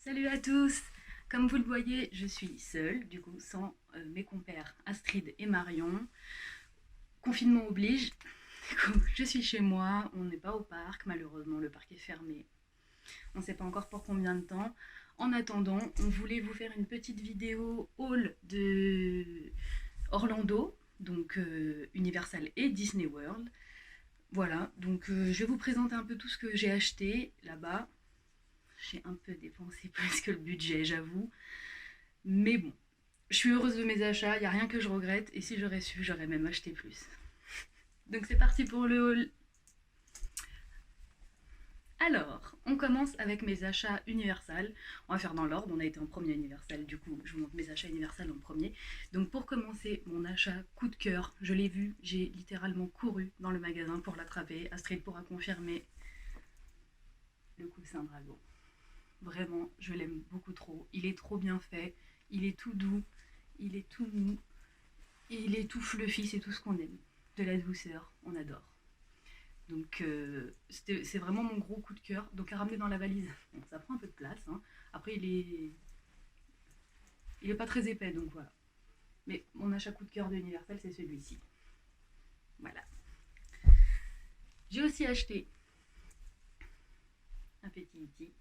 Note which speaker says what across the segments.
Speaker 1: Salut à tous. Comme vous le voyez, je suis seule, du coup sans mes compères Astrid et Marion. Confinement oblige. Du coup, je suis chez moi, on n'est pas au parc, malheureusement le parc est fermé. On ne sait pas encore pour combien de temps. En attendant, on voulait vous faire une petite vidéo haul de Orlando, donc Universal et Disney World. Voilà, donc je vais vous présenter un peu tout ce que j'ai acheté là-bas. J'ai un peu dépensé plus que le budget, j'avoue. Mais bon, je suis heureuse de mes achats, il n'y a rien que je regrette. Et si j'aurais su, j'aurais même acheté plus. Donc c'est parti pour le haul. Alors, on commence avec mes achats Universal. On va faire dans l'ordre, on a été en premier Universal, du coup je vous montre mes achats Universal en premier. Donc pour commencer, mon achat coup de cœur, je l'ai vu, j'ai littéralement couru dans le magasin pour l'attraper. Astrid pourra confirmer le coussin dragon. Vraiment, je l'aime beaucoup trop. Il est trop bien fait, il est tout doux, il est tout mou, et il est tout fluffy, c'est tout ce qu'on aime. De la douceur, on adore. Donc c'est vraiment mon gros coup de cœur. Donc à ramener dans la valise, bon, ça prend un peu de place. Hein. Après il est pas très épais, donc voilà. Mais mon achat coup de cœur de Universal, c'est celui-ci. Voilà. J'ai aussi acheté un petit E.T.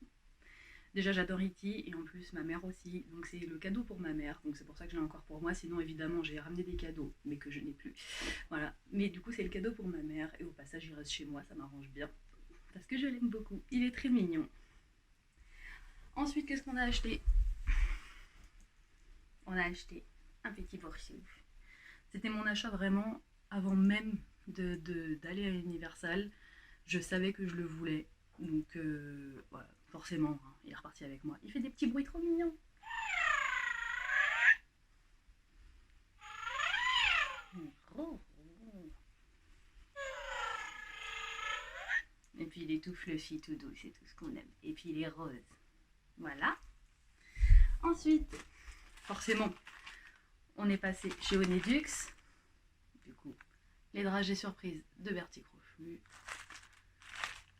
Speaker 1: Déjà j'adore E.T. et en plus ma mère aussi, donc c'est le cadeau pour ma mère, donc c'est pour ça que je l'ai encore pour moi, sinon évidemment j'ai ramené des cadeaux, mais que je n'ai plus. Voilà, mais du coup c'est le cadeau pour ma mère et au passage il reste chez moi, ça m'arrange bien, parce que je l'aime beaucoup, il est très mignon. Ensuite qu'est-ce qu'on a acheté? On a acheté un petit morceau. C'était mon achat vraiment avant même d'aller à Universal, je savais que je le voulais, donc voilà, forcément, hein, il est reparti avec moi. Il fait des petits bruits trop mignons. Et puis il est tout fluffy, tout doux, c'est tout ce qu'on aime. Et puis il est rose. Voilà. Ensuite, forcément, on est passé chez Onedux. Du coup, les dragées surprises de Bertie Crochu.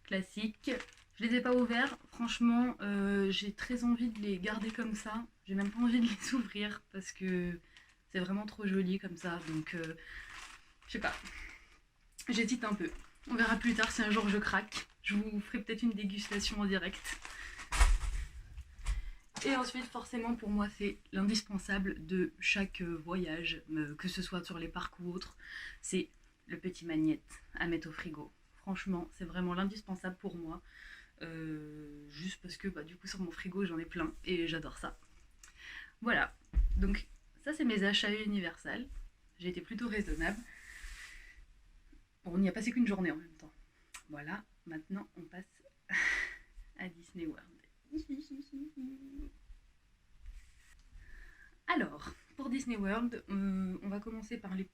Speaker 1: Classique. Je les ai pas ouverts. Franchement, j'ai très envie de les garder comme ça. J'ai même pas envie de les ouvrir parce que c'est vraiment trop joli comme ça. Donc, je sais pas. J'hésite un peu. On verra plus tard si un jour je craque. Je vous ferai peut-être une dégustation en direct. Et ensuite, forcément, pour moi, c'est l'indispensable de chaque voyage, que ce soit sur les parcs ou autres, c'est le petit magnète à mettre au frigo. Franchement, c'est vraiment l'indispensable pour moi. Juste parce que du coup, sur mon frigo, j'en ai plein et j'adore ça. Voilà. Donc, ça, c'est mes achats Universal. J'ai été plutôt raisonnable. Bon, on n'y a passé qu'une journée en même temps. Voilà. Maintenant, on passe à Disney World. Alors, pour Disney World, on va commencer par les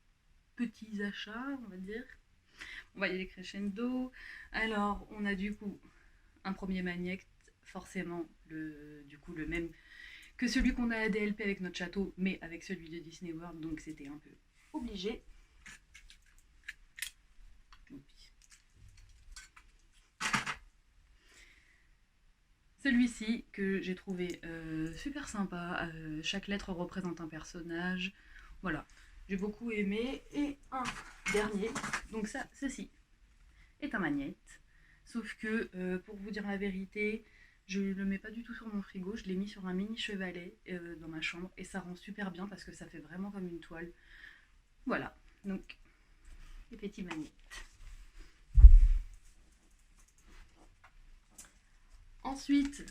Speaker 1: petits achats, on va dire. On va y aller crescendo. Alors, on a du coup un premier magnète, forcément du coup le même que celui qu'on a à DLP avec notre château, mais avec celui de Disney World, donc c'était un peu obligé. Celui-ci que j'ai trouvé super sympa, chaque lettre représente un personnage, voilà, j'ai beaucoup aimé. Et un dernier, donc ça, ceci est un magnète, sauf que pour vous dire la vérité, je ne le mets pas du tout sur mon frigo, je l'ai mis sur un mini chevalet dans ma chambre et ça rend super bien parce que ça fait vraiment comme une toile. Voilà, donc les petits magnettes. Ensuite,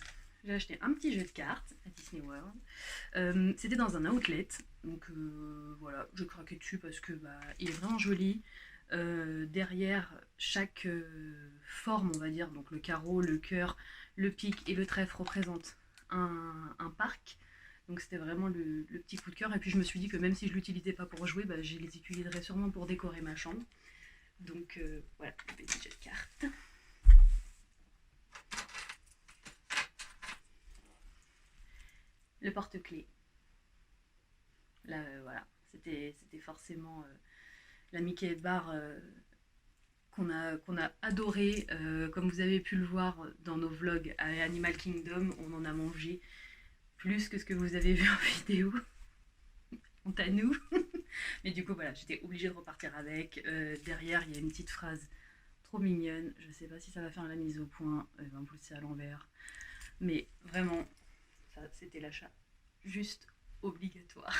Speaker 1: j'ai acheté un petit jeu de cartes à Disney World. C'était dans un outlet, donc voilà, je craquais dessus parce que il est vraiment joli. Derrière chaque forme, on va dire, donc le carreau, le cœur, le pic et le trèfle représentent un parc. Donc c'était vraiment le petit coup de cœur. Et puis je me suis dit que même si je ne l'utilisais pas pour jouer, je les utiliserais sûrement pour décorer ma chambre. Donc voilà, le petit jeu de cartes. Le porte-clés. Là, voilà, c'était forcément la Mickey Bar qu'on a adoré. Comme vous avez pu le voir dans nos vlogs à Animal Kingdom, on en a mangé plus que ce que vous avez vu en vidéo. Honte à nous. Mais du coup, voilà, j'étais obligée de repartir avec. Derrière, il y a une petite phrase trop mignonne. Je sais pas si ça va faire la mise au point. Elle va me pousser à l'envers. Mais vraiment, ça, c'était l'achat juste obligatoire.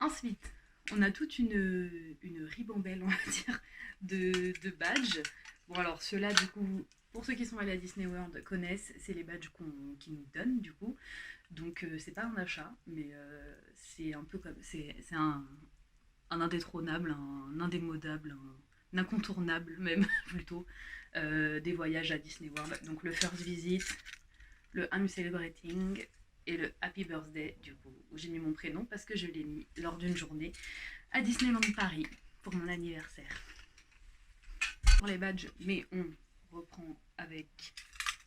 Speaker 1: Ensuite, on a toute une ribambelle, on va dire, de badges. Bon, alors ceux-là, du coup, pour ceux qui sont allés à Disney World connaissent, c'est les badges qu'ils nous donnent, du coup. Donc, c'est pas un achat, mais c'est un peu comme. C'est un indétrônable, un indémodable, un incontournable, même, plutôt, des voyages à Disney World. Donc, le First Visit, le I'm Celebrating et le Happy Birthday, du coup, où j'ai mis mon prénom parce que je l'ai mis lors d'une journée à Disneyland Paris pour mon anniversaire. Pour les badges, mais on reprend avec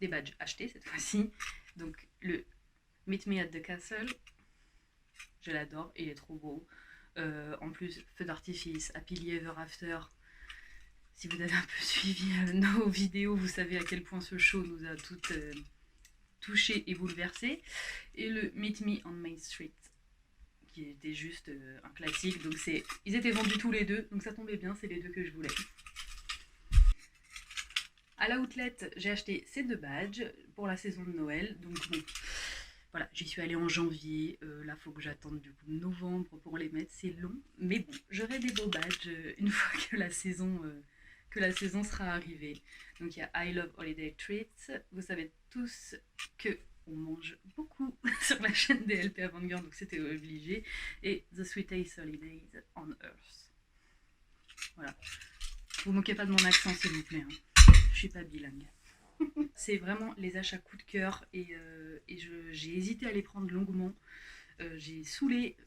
Speaker 1: des badges achetés cette fois-ci. Donc le Meet Me at the Castle, je l'adore, il est trop beau. En plus, feu d'artifice, Happily Ever After. Si vous avez un peu suivi nos vidéos, vous savez à quel point ce show nous a toutes touchées et bouleversées. Et le Meet Me on Main Street, qui était juste un classique. Donc ils étaient vendus tous les deux, donc ça tombait bien, c'est les deux que je voulais. À l'outlet, j'ai acheté ces deux badges pour la saison de Noël. Donc bon, voilà, j'y suis allée en janvier. Là, il faut que j'attende du coup novembre pour les mettre. C'est long, mais bon, j'aurai des beaux badges une fois que la saison sera arrivée. Donc il y a I Love Holiday Treats. Vous savez tous que on mange beaucoup sur la chaîne DLP Avant-Garde, donc c'était obligé. Et The Sweetest Holidays on Earth. Voilà. Vous moquez pas de mon accent, s'il vous plaît. Hein. Je suis pas bilingue. C'est vraiment les achats coup de cœur et j'ai hésité à les prendre longuement. J'ai saoulé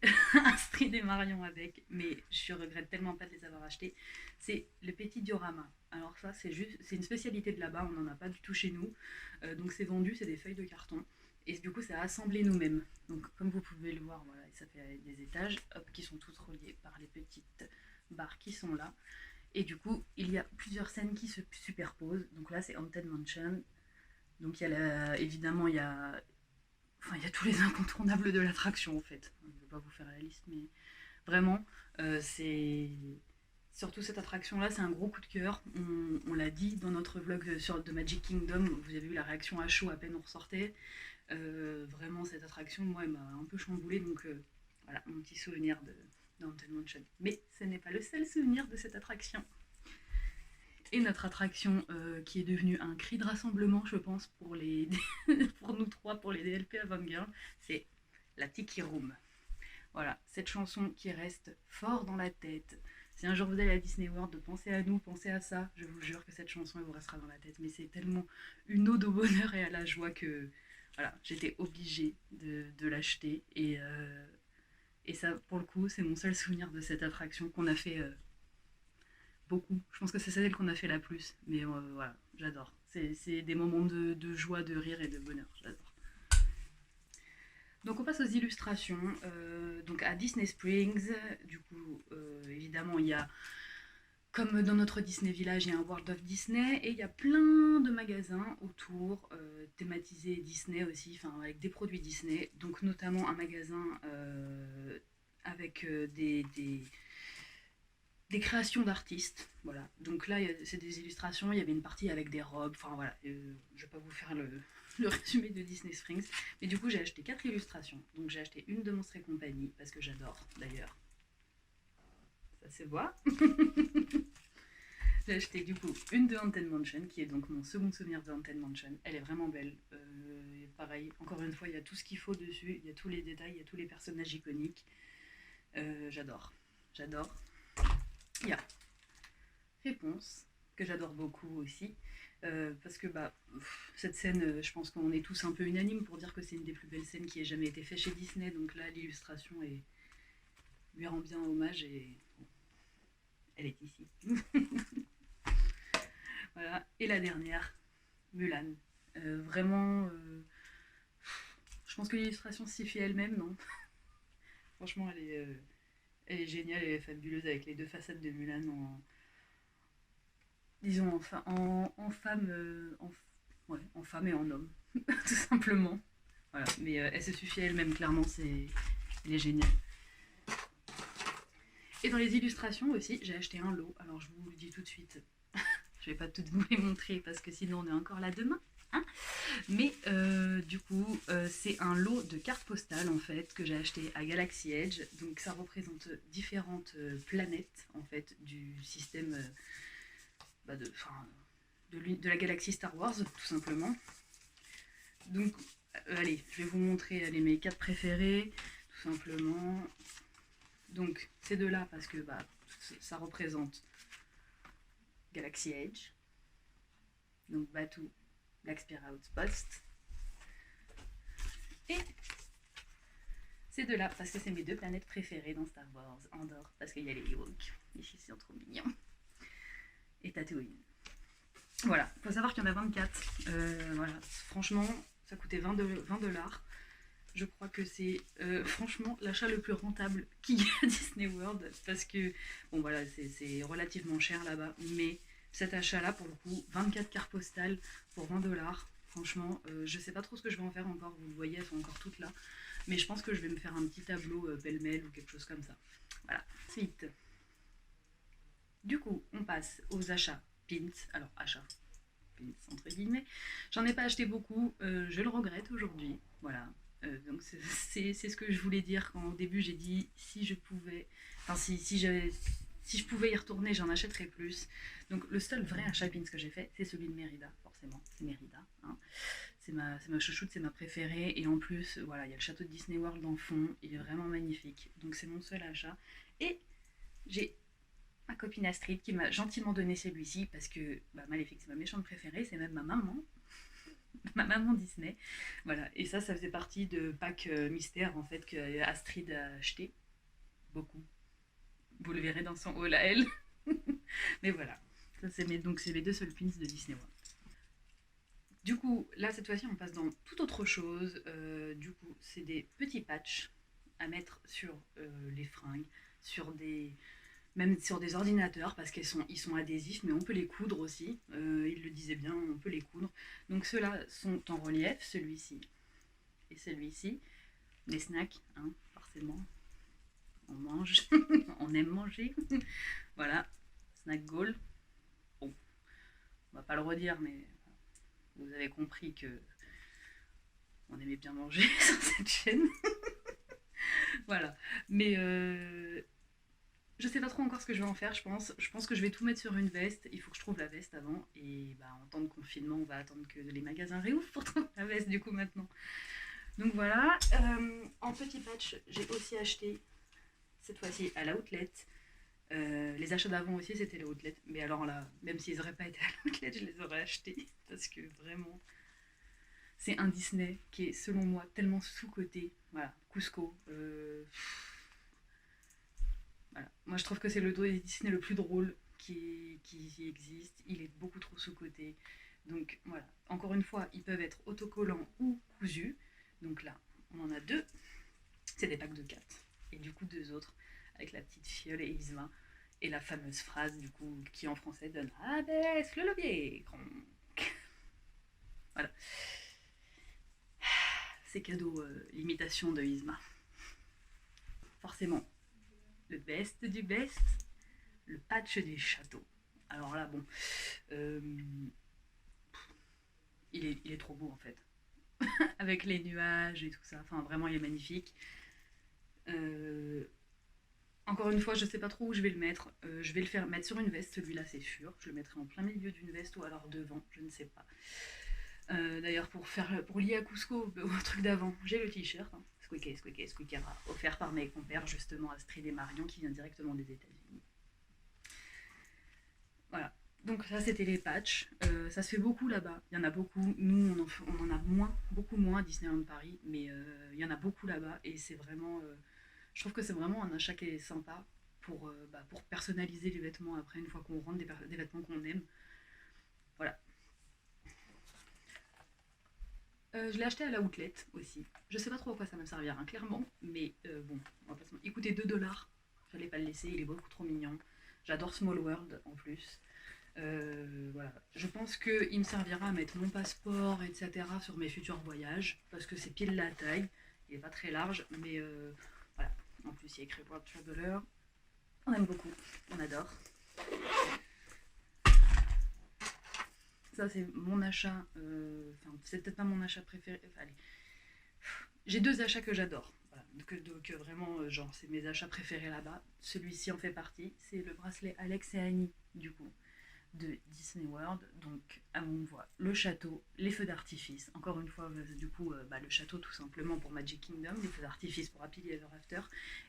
Speaker 1: Astrid et Marion avec, mais je regrette tellement pas de les avoir achetés. C'est le petit diorama. Alors ça, c'est une spécialité de là-bas, on n'en a pas du tout chez nous. Donc c'est vendu, c'est des feuilles de carton. Et du coup, c'est assemblé nous-mêmes. Donc comme vous pouvez le voir, voilà, ça fait des étages, hop, qui sont toutes reliées par les petites barres qui sont là. Et du coup, il y a plusieurs scènes qui se superposent. Donc là, c'est Haunted Mansion. Donc évidemment, il y a tous les incontournables de l'attraction en fait. Je ne vais pas vous faire la liste, mais vraiment, c'est surtout cette attraction-là, c'est un gros coup de cœur. On l'a dit dans notre vlog sur The Magic Kingdom, vous avez vu la réaction à chaud à peine on ressortait. Vraiment, cette attraction, moi, elle m'a un peu chamboulée. Donc voilà, mon petit souvenir de Haunted Mansion. Mais ce n'est pas le seul souvenir de cette attraction. Et notre attraction qui est devenue un cri de rassemblement, je pense, pour nous trois, pour les DLP Avant-Garde, c'est la Tiki Room. Voilà, cette chanson qui reste fort dans la tête. Si un jour vous allez à Disney World, pensez à nous, pensez à ça. Je vous jure que cette chanson, elle vous restera dans la tête. Mais c'est tellement une ode au bonheur et à la joie que voilà, j'étais obligée de l'acheter. Et ça, pour le coup, c'est mon seul souvenir de cette attraction qu'on a fait beaucoup. Je pense que c'est celle qu'on a fait la plus. Mais voilà, j'adore. C'est des moments de joie, de rire et de bonheur. J'adore. Donc on passe aux illustrations. Donc à Disney Springs, du coup, évidemment, il y a, comme dans notre Disney Village, il y a un World of Disney et il y a plein de magasins autour, thématisés Disney aussi, avec des produits Disney. Donc notamment un magasin avec des créations d'artistes, voilà. Donc là, c'est des illustrations, il y avait une partie avec des robes, enfin voilà, je vais pas vous faire le résumé de Disney Springs, mais du coup j'ai acheté 4 illustrations. Donc j'ai acheté une de Monstres et Compagnie, parce que j'adore d'ailleurs, ça se voit. J'ai acheté du coup une de Haunted Mansion, qui est donc mon second souvenir de Haunted Mansion. Elle est vraiment belle, pareil, encore une fois, il y a tout ce qu'il faut dessus, il y a tous les détails, il y a tous les personnages iconiques. J'adore. Il y a Réponse, que j'adore beaucoup aussi, parce que cette scène, je pense qu'on est tous un peu unanimes pour dire que c'est une des plus belles scènes qui ait jamais été faite chez Disney, donc là l'illustration lui rend bien hommage et bon, elle est ici. Voilà, et la dernière, Mulan. Vraiment, je pense que l'illustration s'y fait elle-même, non? Franchement, elle est géniale, elle est fabuleuse avec les deux façades de Mulan disons en femme, ouais, en femme et en homme, tout simplement. Voilà, mais elle se suffit à elle-même, clairement, elle est géniale. Et dans les illustrations aussi, j'ai acheté un lot. Alors je vous le dis tout de suite, je vais pas toutes vous les montrer parce que sinon on est encore là demain. Hein, mais du coup, c'est un lot de cartes postales en fait que j'ai acheté à Galaxy Edge. Donc ça représente différentes planètes en fait du système bah, de la galaxie Star Wars tout simplement. Donc allez, je vais vous montrer allez, mes cartes préférées tout simplement. Donc ces deux-là parce que bah, ça représente Galaxy Edge, donc Batuu, Black Spear Outpost. Et ces deux-là parce que c'est mes deux planètes préférées dans Star Wars. Andorre parce qu'il y a les Ewoks, les fils sont trop mignons. Et Tatooine. Voilà, il faut savoir qu'il y en a 24. Voilà, franchement, ça coûtait 20 $. Je crois que c'est franchement l'achat le plus rentable qu'il y a à Disney World parce que, bon voilà, c'est relativement cher là-bas, mais cet achat-là, pour le coup, 24 cartes postales pour 20 $, franchement, je sais pas trop ce que je vais en faire encore, vous le voyez, elles sont encore toutes là, mais je pense que je vais me faire un petit tableau pêle-mêle ou quelque chose comme ça. Voilà, ensuite, du coup, on passe aux achats pins, alors achats entre guillemets. J'en ai pas acheté beaucoup, je le regrette aujourd'hui. Voilà. Donc c'est ce que je voulais dire quand au début j'ai dit si je pouvais, enfin si je pouvais y retourner, j'en achèterais plus. Donc le seul vrai achat pins que j'ai fait, c'est celui de Mérida, forcément. C'est Mérida. Hein. C'est ma chouchoute, c'est ma préférée. Et en plus, voilà, il y a le château de Disney World dans le fond, il est vraiment magnifique. Donc c'est mon seul achat. Et j'ai ma copine Astrid qui m'a gentiment donné celui-ci parce que bah, Maléfique c'est ma méchante préférée, c'est même ma maman, ma maman Disney. Voilà, et ça faisait partie de pack mystère en fait que Astrid a acheté. Beaucoup. Vous le verrez dans son haul à elle. Mais voilà, ça, c'est mes deux seuls pins de Disney World. Du coup, là cette fois-ci on passe dans toute autre chose. Du coup, c'est des petits patchs à mettre sur les fringues, sur des, même sur des ordinateurs parce ils sont adhésifs, mais on peut les coudre aussi. Il le disait bien, on peut les coudre. Donc ceux-là sont en relief, celui-ci et celui-ci. Les snacks, hein, forcément, on mange, on aime manger. Voilà, snack goal. Bon, on va pas le redire, mais vous avez compris que on aimait bien manger sur cette chaîne. Voilà, mais je sais pas trop encore ce que je vais en faire, je pense. Je pense que je vais tout mettre sur une veste. Il faut que je trouve la veste avant. Et bah, en temps de confinement, on va attendre que les magasins réouvrent pour trouver la veste, du coup, maintenant. Donc voilà. En petit patch, j'ai aussi acheté, cette fois-ci, à l'outlet. Les achats d'avant aussi, c'était l'outlet. Mais alors là, même s'ils n'auraient pas été à l'outlet, je les aurais achetés. Parce que vraiment, c'est un Disney qui est, selon moi, tellement sous-coté. Voilà, Cusco. Voilà. Moi, je trouve que c'est le Disney le plus drôle qui existe. Il est beaucoup trop sous-coté. Donc voilà, encore une fois, ils peuvent être autocollants ou cousus. Donc là, on en a deux. C'est des packs de 4. Et du coup, deux autres avec la petite fiole et Isma. Et la fameuse phrase, du coup, qui en français donne abaisse le levier. Voilà. C'est cadeau, l'imitation de Isma. Forcément, le best du best, le patch du château. Alors là, bon, euh, il est trop beau en fait. Avec les nuages et tout ça. Enfin, vraiment, il est magnifique. Euh, Encore une fois, je sais pas trop où je vais le mettre. Je vais le faire mettre sur une veste, celui-là, c'est sûr. Je le mettrai en plein milieu d'une veste ou alors devant, je ne sais pas. D'ailleurs, pour lier à Cusco au truc d'avant, j'ai le t-shirt. Hein. Squeaky, offert par mes compères, justement, Astrid et Marion, qui vient directement des États-Unis. Voilà. Donc ça c'était les patchs, ça se fait beaucoup là-bas, il y en a beaucoup, nous on en a moins, beaucoup moins à Disneyland Paris, mais il y en a beaucoup là-bas et c'est vraiment, je trouve que c'est vraiment un achat qui est sympa pour personnaliser les vêtements après une fois qu'on rentre des vêtements qu'on aime. Voilà. Je l'ai acheté à la outlet aussi, je sais pas trop à quoi ça va me servir hein, clairement, mais bon, il coûtait 2 $, fallait pas le laisser, il est beaucoup trop mignon, j'adore Small World en plus. Voilà. Je pense qu'il me servira à mettre mon passeport, etc. sur mes futurs voyages, parce que c'est pile la taille. Il n'est pas très large, mais voilà. En plus, il y a écrit World Traveler. On aime beaucoup, on adore. Ça, c'est mon achat. Enfin, c'est peut-être pas mon achat préféré. Enfin, allez. J'ai deux achats que j'adore. Voilà. Donc vraiment, genre, c'est mes achats préférés là-bas. Celui-ci en fait partie. C'est le bracelet Alex et Annie, du coup, de Disney World. Donc, on voit le château, les feux d'artifice. Encore une fois, du coup, le château tout simplement pour Magic Kingdom, les feux d'artifice pour Happily Ever After.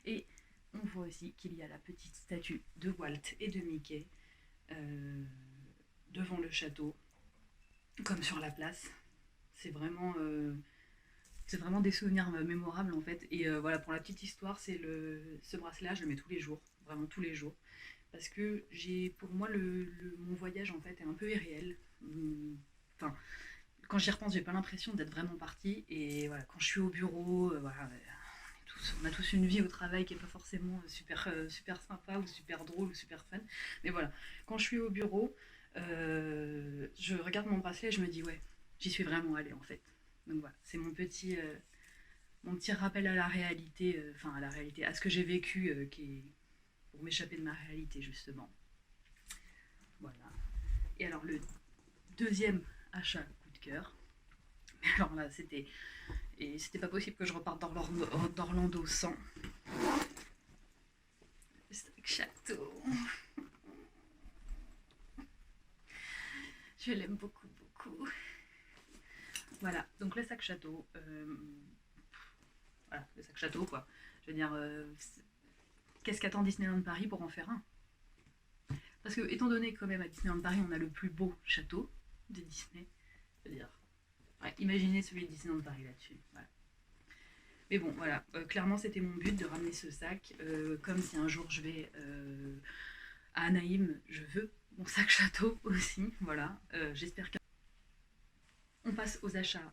Speaker 1: Et on voit aussi qu'il y a la petite statue de Walt et de Mickey devant le château, comme sur la place. C'est vraiment, c'est vraiment des souvenirs mémorables en fait. Et voilà, pour la petite histoire, ce bracelet-là, je le mets tous les jours, vraiment tous les jours. Parce que pour moi, mon voyage en fait est un peu irréel. Enfin, quand j'y repense, j'ai pas l'impression d'être vraiment partie. Et voilà, quand je suis au bureau, voilà, on a tous une vie au travail qui est pas forcément super sympa ou super drôle ou super fun. Mais voilà, quand je suis au bureau, je regarde mon bracelet et je me dis ouais, j'y suis vraiment allée en fait. Donc voilà, c'est mon petit rappel à la réalité, enfin à la réalité, à ce que j'ai vécu, pour m'échapper de ma réalité justement. Voilà. Et alors le deuxième achat coup de cœur, mais alors là c'était pas possible que je reparte d'Orlando sans. Sac château. Je l'aime beaucoup beaucoup. Voilà, donc le sac château. Voilà, le sac château quoi. Je veux dire, qu'est-ce qu'attend Disneyland Paris pour en faire un? Parce que, étant donné que, quand même, à Disneyland Paris, on a le plus beau château de Disney, je veux dire, ouais, imaginez celui de Disneyland Paris là-dessus. Voilà. Mais bon, voilà, clairement, c'était mon but de ramener ce sac. Comme si un jour je vais à Anaheim, je veux mon sac château aussi. Voilà, j'espère qu'on passe aux achats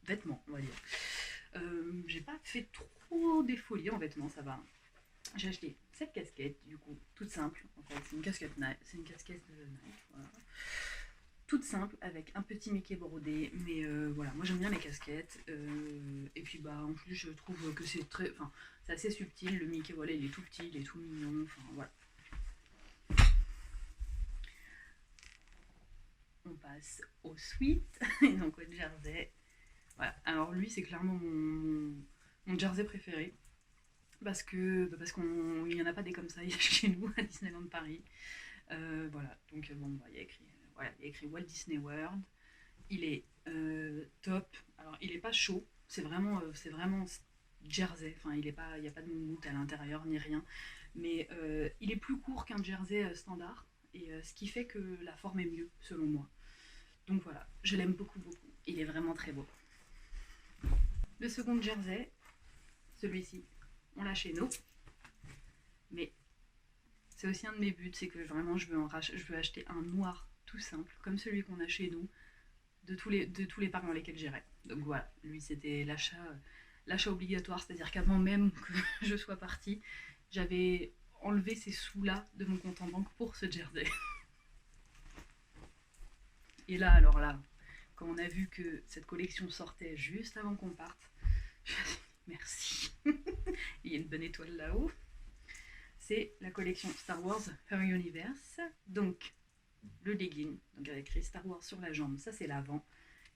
Speaker 1: vêtements, on va dire. J'ai pas fait trop des folies en vêtements, ça va. J'ai acheté cette casquette, du coup, toute simple. En fait, c'est une casquette de Nike, voilà. Toute simple, avec un petit Mickey brodé. Mais voilà, moi j'aime bien les casquettes. Et puis bah en plus je trouve que c'est assez subtil. Le Mickey, voilà, il est tout petit, il est tout mignon. Enfin voilà. On passe au sweat, donc au jersey. Voilà. Alors lui c'est clairement mon jersey préféré. Parce qu'il n'y en a pas des comme ça chez nous à Disneyland Paris. Voilà, donc bon, bah, il y a écrit Walt Disney World. Il est top. Alors, il est pas chaud. C'est vraiment jersey. Enfin, il n'y a pas de moumoute à l'intérieur ni rien. Mais il est plus court qu'un jersey standard. Et ce qui fait que la forme est mieux, selon moi. Donc voilà, je l'aime beaucoup, beaucoup. Il est vraiment très beau. Le second jersey, celui-ci, on l'a chez nous. Mais c'est aussi un de mes buts, c'est que vraiment je veux acheter un noir tout simple, comme celui qu'on a chez nous, de tous les parcs dans lesquels j'irai. Donc voilà, lui c'était l'achat obligatoire, c'est-à-dire qu'avant même que je sois partie, j'avais enlevé ces sous-là de mon compte en banque pour ce jersey. Et là, alors là, quand on a vu que cette collection sortait juste avant qu'on parte, je me suis dit merci. Il y a une bonne étoile là-haut. C'est la collection Star Wars Her Universe. Donc, le legging, donc avec écrit Star Wars sur la jambe, ça c'est l'avant.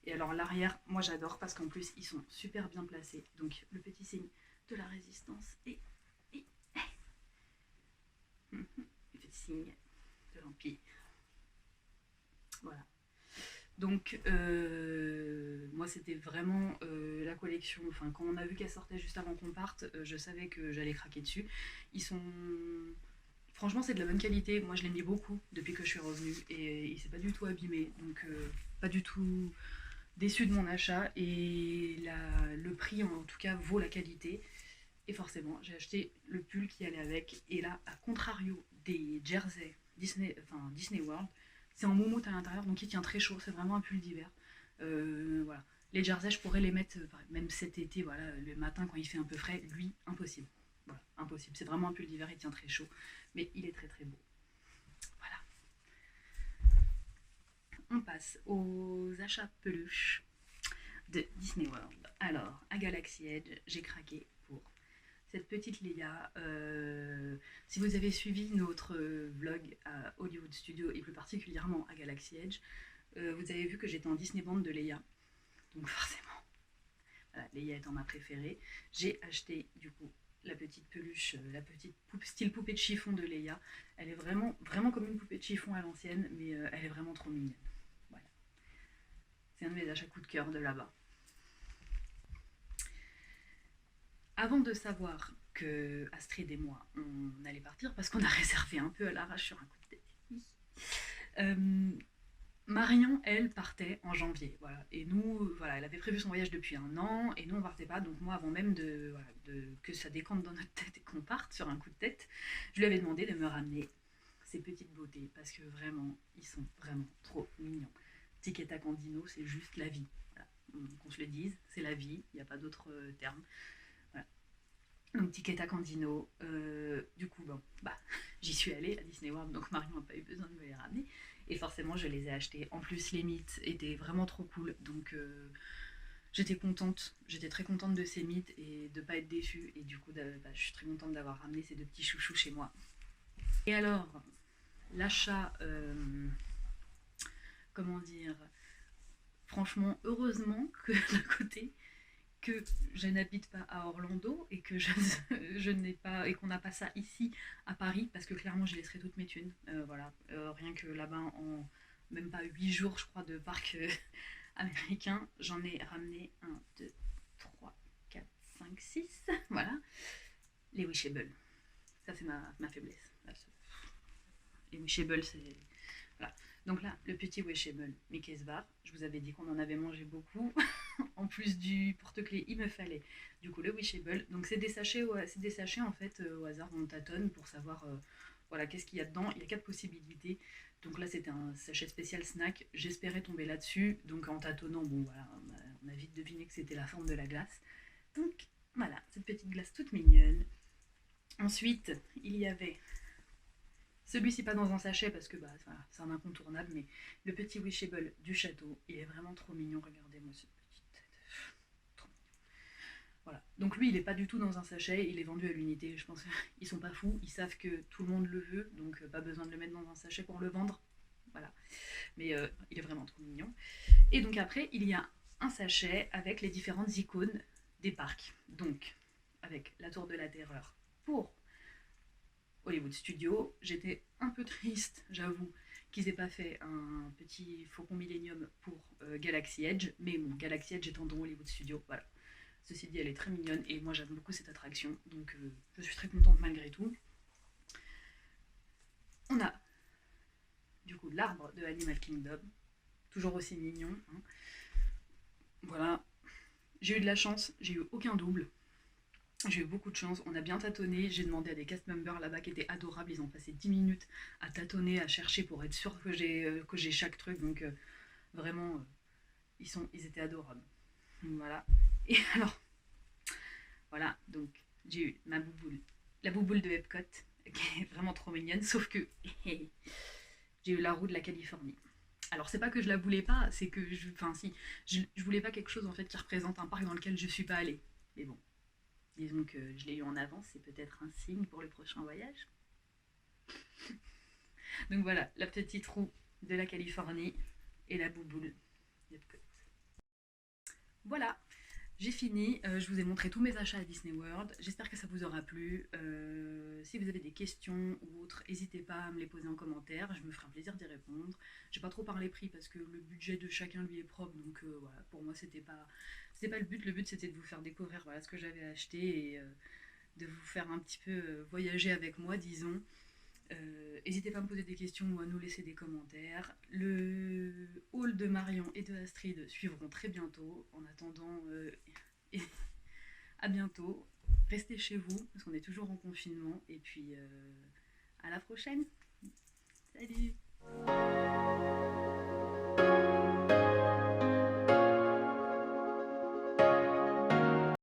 Speaker 1: Et alors l'arrière, moi j'adore parce qu'en plus ils sont super bien placés. Donc le petit signe de la résistance et le petit signe de l'Empire. Voilà. Donc moi c'était vraiment la collection, enfin quand on a vu qu'elle sortait juste avant qu'on parte, je savais que j'allais craquer dessus. Ils sont... Franchement c'est de la bonne qualité, moi je l'ai mis beaucoup depuis que je suis revenue et il s'est pas du tout abîmé, donc pas du tout déçue de mon achat et le prix en tout cas vaut la qualité. Et forcément j'ai acheté le pull qui allait avec et là à contrario des jerseys Disney World, c'est en moumoute à l'intérieur, donc il tient très chaud. C'est vraiment un pull d'hiver. Voilà. Les jerseys, je pourrais les mettre même cet été, voilà, le matin quand il fait un peu frais. Lui, impossible. Voilà, impossible. C'est vraiment un pull d'hiver, il tient très chaud. Mais il est très très beau. Voilà. on passe aux achats peluches de Disney World. Alors, à Galaxy Edge, j'ai craqué pour cette petite Leia. Si vous avez suivi notre vlog à Hollywood Studios et plus particulièrement à Galaxy Edge, vous avez vu que j'étais en Disney Band de Leia. Donc forcément, voilà, Leia étant ma préférée, j'ai acheté du coup la petite peluche, la petite style poupée de chiffon de Leia. Elle est vraiment, vraiment comme une poupée de chiffon à l'ancienne, mais elle est vraiment trop mignonne. Voilà. C'est un de mes achats coup de cœur de là-bas. Avant de savoir que Astrid et moi, on allait partir, parce qu'on a réservé un peu à l'arrache sur un coup de tête, Marion, elle, partait en janvier. Voilà. Et nous, voilà, elle avait prévu son voyage depuis 1 an, et nous, on partait pas. Donc moi, avant même que ça décante dans notre tête et qu'on parte sur un coup de tête, je lui avais demandé de me ramener ces petites beautés, parce que vraiment, ils sont vraiment trop mignons. Tic et Tac Candino, c'est juste la vie. Voilà. Qu'on se le dise, c'est la vie, il n'y a pas d'autre terme. Voilà. Donc Tic et Tac Candino, du coup, bon, bah, j'y suis allée à Disney World, donc Marion n'a pas eu besoin de me les ramener. Et forcément, je les ai achetés. En plus, les mythes étaient vraiment trop cool. Donc, j'étais contente. J'étais très contente de ces mythes et de ne pas être déçue. Et du coup, je suis très contente d'avoir ramené ces deux petits chouchous chez moi. Et alors, l'achat, comment dire, franchement, heureusement que d'un côté, que je n'habite pas à Orlando et que je n'ai pas et qu'on n'a pas ça ici à Paris, parce que clairement j'y laisserai toutes mes thunes. Voilà, rien que là-bas en même pas 8 jours je crois de parc américain, j'en ai ramené 1, 2, 3, 4, 5, 6. Voilà, les Wishables. Ça c'est ma faiblesse. Les Wishables, c'est voilà. Donc là, le petit Wishable Mickey's Bar, je vous avais dit qu'on en avait mangé beaucoup. En plus du porte-clés, il me fallait du coup le Wishable. Donc c'est des sachets en fait au hasard, on tâtonne pour savoir voilà qu'est-ce qu'il y a dedans. Il y a 4 possibilités. Donc là c'était un sachet spécial snack. J'espérais tomber là-dessus. Donc en tâtonnant, bon voilà, on a vite deviné que c'était la forme de la glace. Donc voilà, cette petite glace toute mignonne. Ensuite, il y avait celui-ci pas dans un sachet parce que bah, c'est un incontournable, mais le petit Wishable du château, il est vraiment trop mignon. Regardez-moi cette petite tête. Trop mignon. Voilà. Donc lui, il n'est pas du tout dans un sachet, il est vendu à l'unité. Je pense qu'ils sont pas fous, ils savent que tout le monde le veut, donc pas besoin de le mettre dans un sachet pour le vendre. Voilà. Mais il est vraiment trop mignon. Et donc après, il y a un sachet avec les différentes icônes des parcs. Donc, avec la Tour de la Terreur pour Hollywood Studios. J'étais un peu triste, j'avoue, qu'ils aient pas fait un petit Faucon Millenium pour Galaxy Edge, mais bon, Galaxy Edge étant dans Hollywood Studios, voilà. Ceci dit, elle est très mignonne et moi j'aime beaucoup cette attraction, donc je suis très contente malgré tout. On a du coup l'arbre de Animal Kingdom, toujours aussi mignon. Hein. Voilà, j'ai eu de la chance, j'ai eu aucun double. J'ai eu beaucoup de chance, on a bien tâtonné, j'ai demandé à des cast members là-bas qui étaient adorables, ils ont passé 10 minutes à tâtonner, à chercher pour être sûr que j'ai chaque truc, donc vraiment, ils étaient adorables. Donc, voilà, et alors, voilà, donc j'ai eu ma bouboule, la bouboule de Epcot, qui est vraiment trop mignonne, sauf que j'ai eu la roue de la Californie. Alors c'est pas que je la voulais pas, c'est que, je voulais pas quelque chose en fait qui représente un parc dans lequel je suis pas allée, mais bon. Disons que je l'ai eu en avance, c'est peut-être un signe pour le prochain voyage. Donc voilà, la petite roue de la Californie et la bouboule d'Epcot. Voilà, j'ai fini. Je vous ai montré tous mes achats à Disney World. J'espère que ça vous aura plu. Si vous avez des questions ou autres, n'hésitez pas à me les poser en commentaire. Je me ferai un plaisir d'y répondre. J'ai pas trop parlé prix parce que le budget de chacun lui est propre. Donc voilà, pour moi, c'était pas le but. Le but, c'était de vous faire découvrir voilà, ce que j'avais acheté et de vous faire un petit peu voyager avec moi, disons. N'hésitez pas à me poser des questions ou à nous laisser des commentaires. Le haul de Marion et de Astrid suivront très bientôt. En attendant, à bientôt. Restez chez vous parce qu'on est toujours en confinement. Et puis à la prochaine. Salut!